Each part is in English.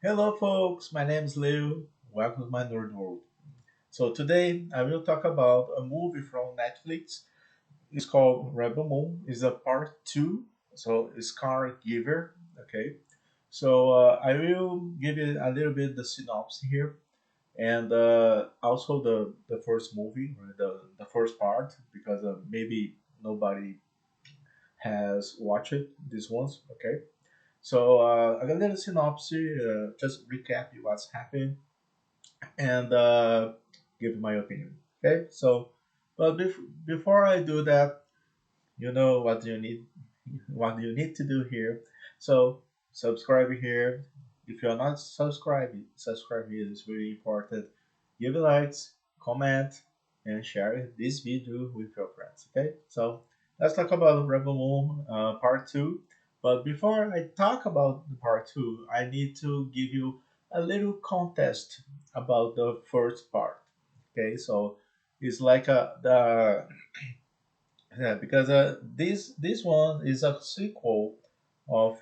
Hello, folks. My name is Leo. Welcome to my nerd world. So today I will talk about a movie from Netflix. It's called Rebel Moon. It's a part two. So it's Scargiver. Okay. So I will give you a little bit the synopsis here, and also the first movie, or the first part, because maybe nobody has watched it. These ones. Okay. So I got a little synopsis. Just recap you what's happened and give my opinion. Okay, so before I do that, you know what you need, what you need to do here. So subscribe here. If you are not subscribing, subscribe here is very important. Give a likes, comment, and share this video with your friends. Okay, so let's talk about Rebel Moon Part Two. But before I talk about the Part Two, I need to give you a little context about the first part. Okay, so it's like the yeah, because this one is a sequel of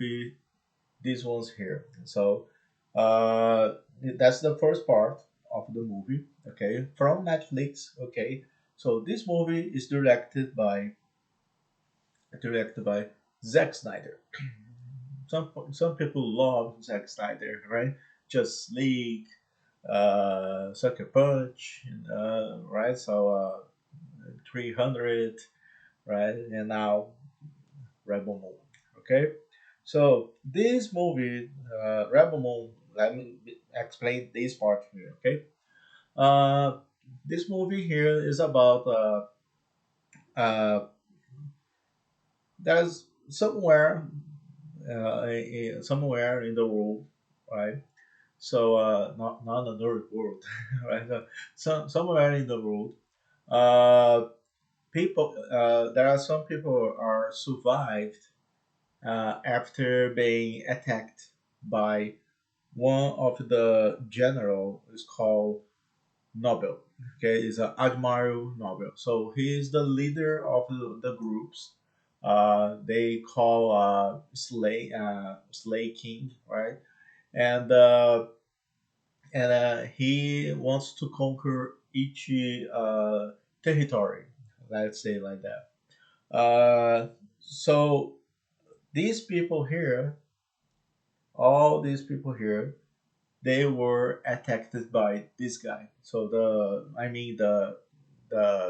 these ones here. So that's the first part of the movie. Okay, from Netflix. Okay, so this movie is directed by Zack Snyder. Some people love Zack Snyder, right? Just Sleek, Sucker Punch, right? So 300, right? And now Rebel Moon. Okay, so this movie, Rebel Moon. Let me explain this part here. Okay, uh, this movie here is about there's somewhere in the world, right? So not another world, right? Somewhere in the world, uh, there are some people are survived after being attacked by one of the general is called Nobel. Okay, is Admiral Nobel. So he is the leader of the groups. They call Slay King, right? And he wants to conquer each territory. Let's say like that. So these people here, all these people here, they were attacked by this guy. So I mean the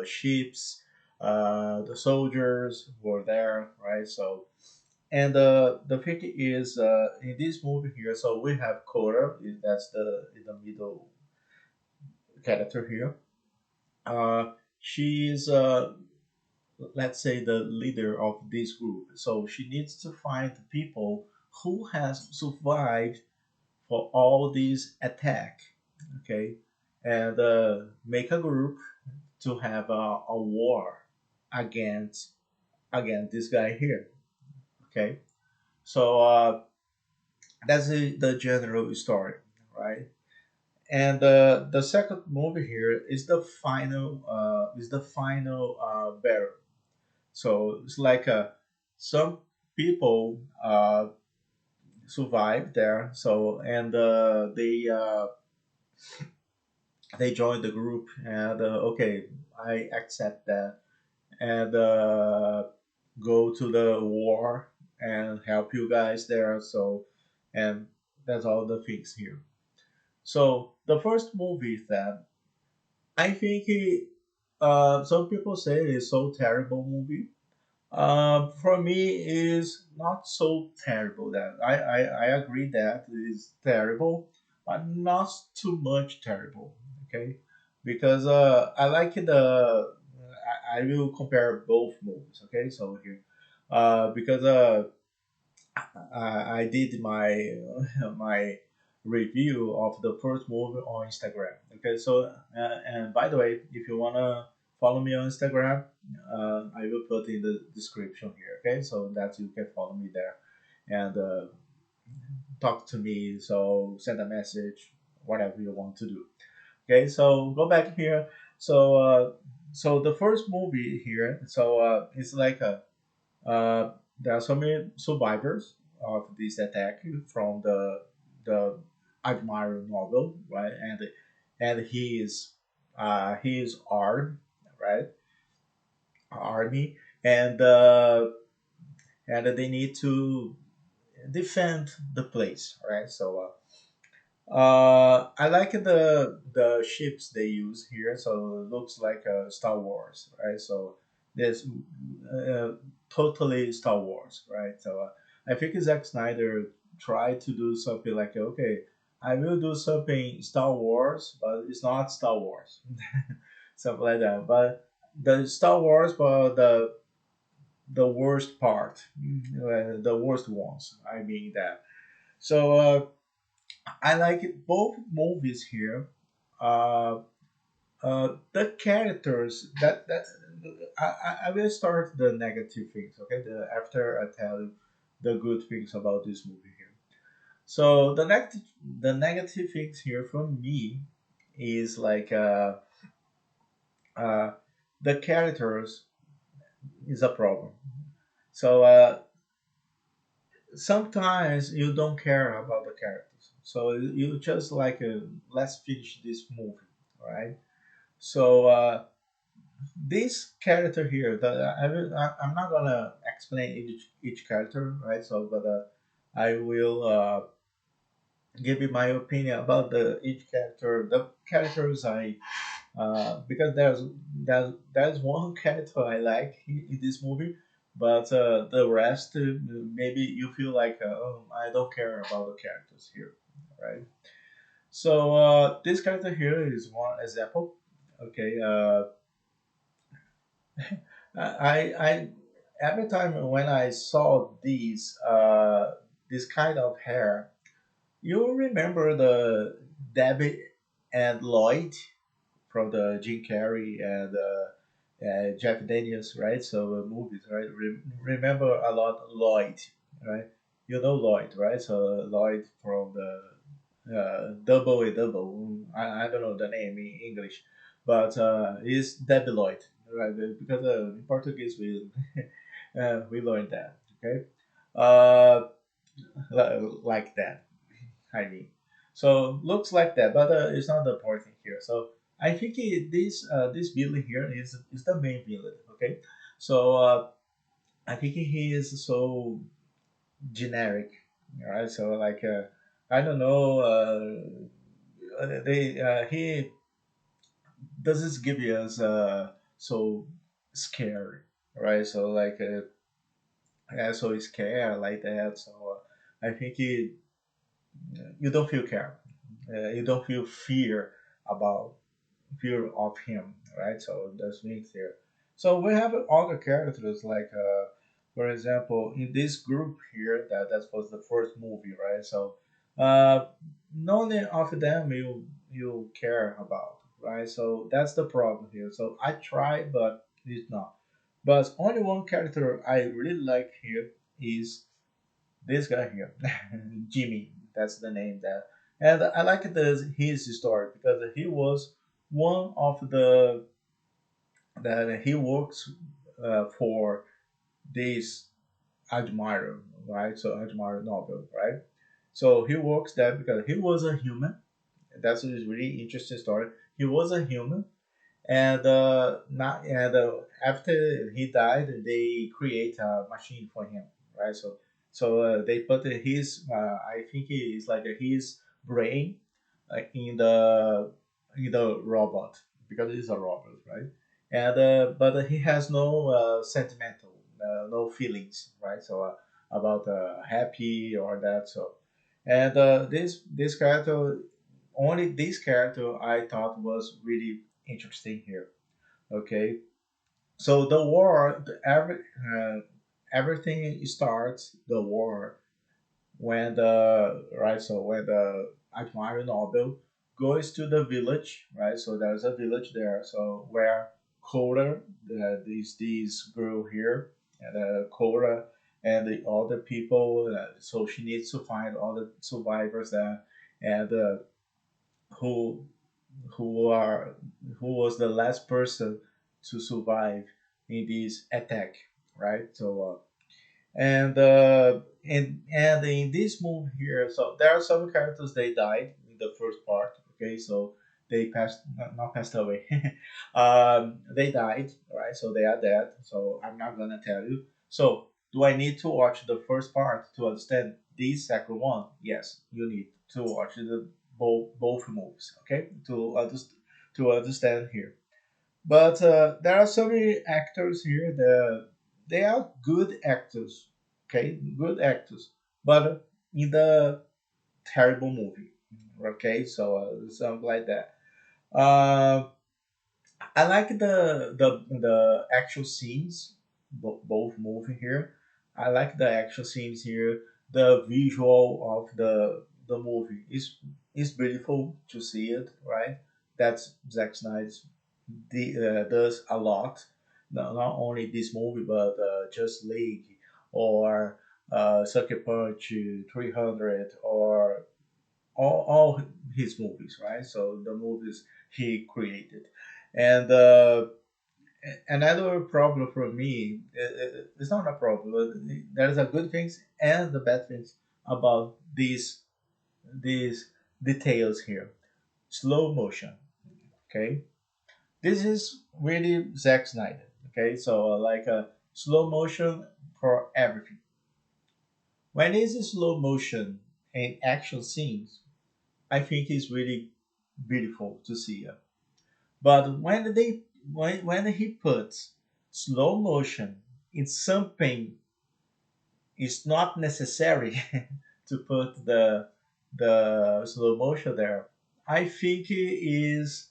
ships, the soldiers were there, right? So and the thing is in this movie here, so we have Cora, that's the in the middle character here. She is let's say the leader of this group. So she needs to find people who has survived for all these attack, okay, and make a group to have a war against this guy here, okay. So that's the general story, right? And the second movie here is the final battle. So it's like some people survived there. So and they joined the group, and okay, I accept that, and go to the war and help you guys there. So and that's all the things here. So the first movie that I think some people say is so terrible movie. For me, is not so terrible. That I agree that it is terrible, but not too much terrible. Okay, because I like I will compare both movies. Okay, so here, because I did my my review of the first movie on Instagram. Okay, so and by the way, if you wanna follow me on Instagram, I will put in the description here. Okay, so that you can follow me there and talk to me. So send a message, whatever you want to do. Okay, so go back here. So so the first movie here, so it's like a there are so many survivors of this attack from the admirer novel, right? And he is armed, right? Army, and they need to defend the place, right? So I like the ships they use here. So it looks like Star Wars, right? So there's totally Star Wars, right? So I think Zack Snyder tried to do something like, okay, I will do something Star Wars, but it's not Star Wars, something like that. But the Star Wars, but the worst part, the worst ones. I mean that. So I like it, both movies here. Uh, the characters I will start the negative things. Okay, after I tell you the good things about this movie here. So the negative things here for me is like uh, the characters is a problem. So sometimes you don't care about the characters. So you just like let's finish this movie, right? So this character here, I'm not gonna explain each character, right? So, but I will give you my opinion about the each character. The characters I because there's one character I like in this movie, but the rest maybe you feel like oh, I don't care about the characters here, right? So this character here is one example. Okay, I every time when I saw this kind of hair, you remember the Debbie and Lloyd from the Jim Carrey and Jeff Daniels, right? So movies, right? Remember a lot Lloyd, right? You know Lloyd, right? So Lloyd from the Double a Double. I don't know the name in English, but it's Debbie Lloyd, right? Because in Portuguese we learned that, okay? Uh, like that. I mean, so looks like that, but it's not the important here. So I think this villain here is the main villain. Okay, so I think he is so generic, right? So like I don't know, they he doesn't give us so scary, right? So like yeah, so scared like that. So I think you don't feel care, you don't feel about fear of him, right? So that's means here. So we have other characters like, for example, in this group here that was the first movie, right? So uh, none of them you care about, right? So that's the problem here. So I try, but it's not. But only one character I really like here is this guy here, Jimmy. That's the name that, and I like his story because he was one of the that he works for this admirer, right? So admirer Nobel, right? So he works there because he was a human. That's a really interesting story. He was a human, and not and after he died, they create a machine for him, right? So they put his I think he is like his brain in the robot because he's a robot, right? And but he has no sentimental, no feelings, right? So about happy or that. So and this character, only this character I thought was really interesting here. Okay, so the war, everything starts the war when the right. So when the Admiral Nobel goes to the village, right? So there's a village there. So where Cora, this girl here, and Cora and the other people. So she needs to find all the survivors there, and who who are who was the last person to survive in this attack, right? So And in this movie here, so there are some characters they died in the first part. Okay, so they passed, not passed away. They died, right? So they are dead. So I'm not gonna tell you. So do I need to watch the first part to understand this second one? Yes, you need to watch the both movies. Okay, to understand here. But there are so many actors here that they are good actors, okay, good actors, but in the terrible movie, okay, so something like that. Uh, I like the actual scenes, both movie here. I like the actual scenes here. The visual of the movie is beautiful to see it, right? That's Zack Snyder's does a lot. No, not only this movie, but Just League or Sucker Punch 300 or all his movies, right? So the movies he created. And another problem for me, it's not a problem, but there's a good things and the bad things about these details here. Slow motion, okay? This is really Zack Snyder. Okay, so like a slow motion for everything. When it's slow motion in action scenes, I think it's really beautiful to see. But when he puts slow motion in something, it's not necessary to put the slow motion there. I think it is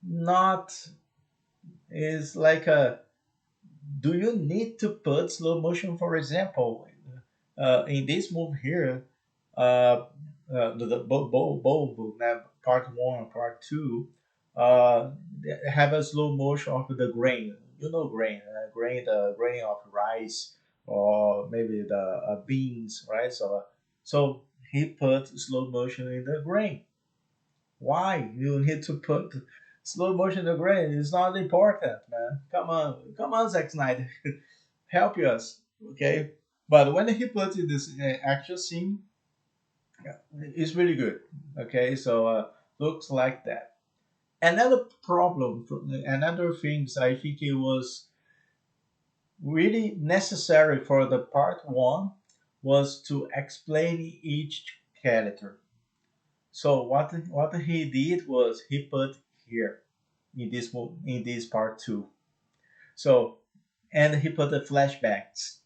not is like a do you need to put slow motion, for example, in this movie here, both part one and part two, they have a slow motion of the grain. You know, the grain of rice or maybe the beans, right? So he put slow motion in the grain. Why you need to put slow motion in the grain? It's not important, man. Come on, Zack Snyder. Help us, okay? But when he puts in this action scene, it's really good, okay? So looks like that. Another problem, another things I think it was really necessary for the part one was to explain each character. So what he did was he put here in this part two. So and he put the flashbacks.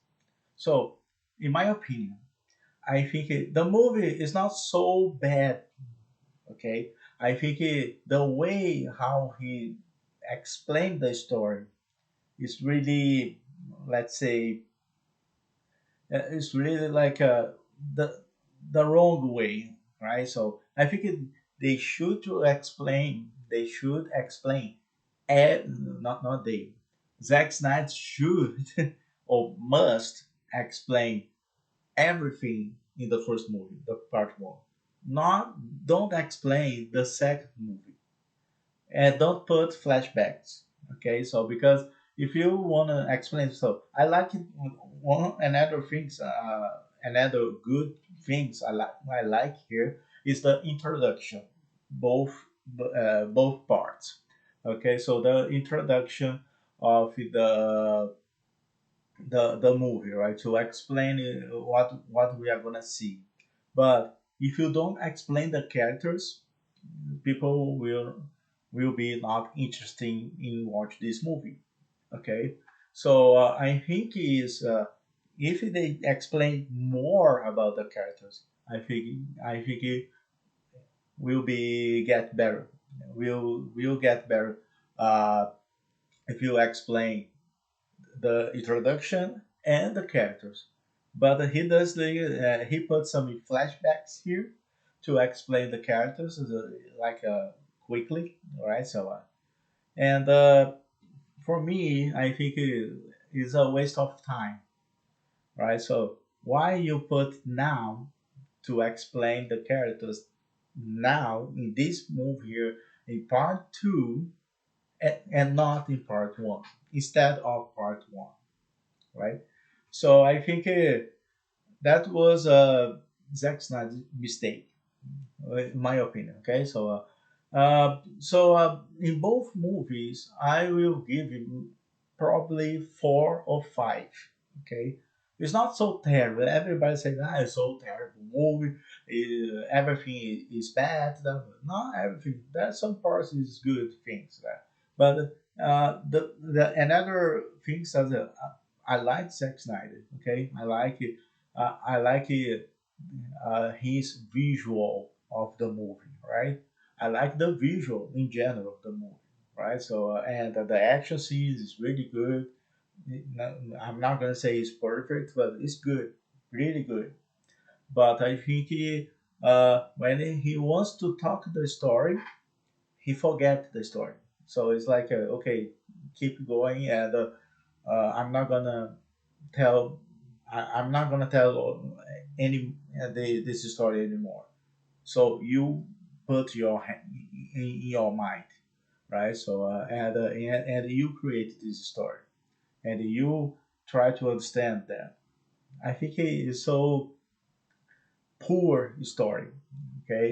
So in my opinion, I think the movie is not so bad. Okay, I think the way how he explained the story is really, let's say, it's really like the the wrong way, right? So I think they should to explain. They should explain, not they. Zack Snyder should or must explain everything in the first movie, the part one. Not don't explain the second movie and don't put flashbacks. Okay, so because if you wanna explain, so I like it. One another things, another good things I like here is the introduction, both both parts. Okay, so the introduction of the movie, right? To explain what we are gonna see. But if you don't explain the characters, people will be not interested in watch this movie. Okay, so I think is if they explain more about the characters, I think it will be get better. Will get better uh, if you explain the introduction and the characters. But he does he put some flashbacks here to explain the characters like quickly, right? So and for me, I think it is a waste of time, right? So why you put now to explain the characters now in this movie here in part two and not in part one instead of part one, right? So I think that was a Zack Snyder mistake, in my opinion. Okay, in both movies, I will give him probably 4 or 5. Okay, it's not so terrible. Everybody says, "Ah, it's so terrible movie. Everything is bad." Not everything. There's some parts is good things there, but the another things that I like Zack Snyder. Okay, I like it. I like it, his visual of the movie, right? I like the visual in general of the movie, right? And the action scenes is really good. I'm not gonna say it's perfect, but it's good, really good. But I think when he wants to talk the story, he forget the story. So it's like, okay, keep going, and I'm not gonna tell. I'm not gonna tell any this story anymore. So you put in your mind, right? And you create this story, and you try to understand that. I think it is so poor story. Okay,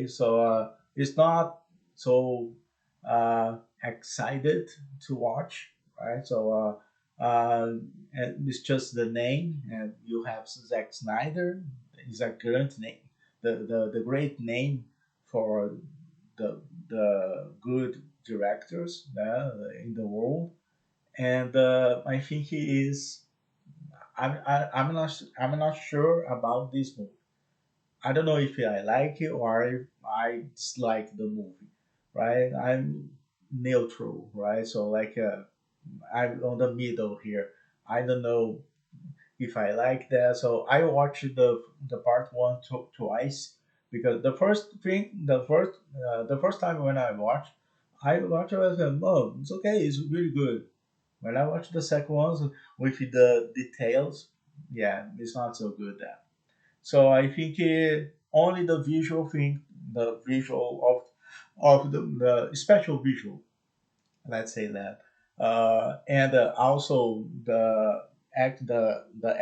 it's not so excited to watch, right? And it's just the name, and you have Zack Snyder. Is a great name, the great name for the good directors in the world, and I think he is. I'm not sure about this movie. I don't know if I like it or if I dislike the movie, right? I'm neutral, right? I'm on the middle here. I don't know if I like that. So I watched the part one twice, because the first time when I watched it, I said, "Oh, it's okay. It's really good." When I watched the second one with the details, yeah, it's not so good. So I think only the visual thing, the visual of the special visual, let's say that, and also the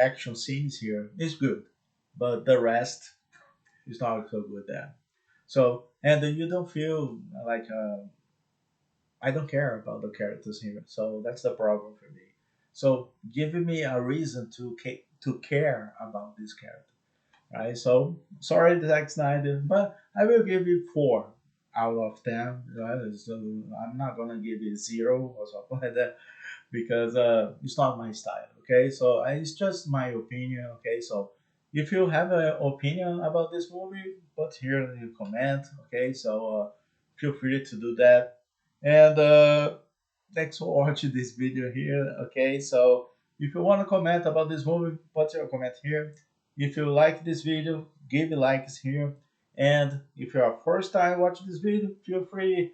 action scenes here is good, but the rest is not so good there. So and you don't feel like I don't care about the characters here, so that's the problem for me. So giving me a reason to care about this character, right? So sorry, Zack Snyder, but I will give you 4 out of 10. Right? So I'm not gonna give you 0 or something like that, because it's not my style. Okay, so it's just my opinion. Okay, so if you have an opinion about this movie, put here in the comment. Okay, feel free to do that. And thanks for watching this video here. Okay, so if you want to comment about this movie, put your comment here. If you like this video, give a likes here. And if you're first time watching this video, feel free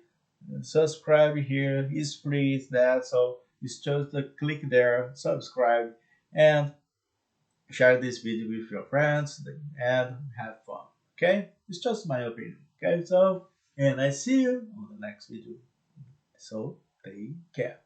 subscribe here. It's free, it's that. So it's just a click there, subscribe, and share this video with your friends and have fun. Okay, it's just my opinion. Okay, and I see you on the next video. So take care.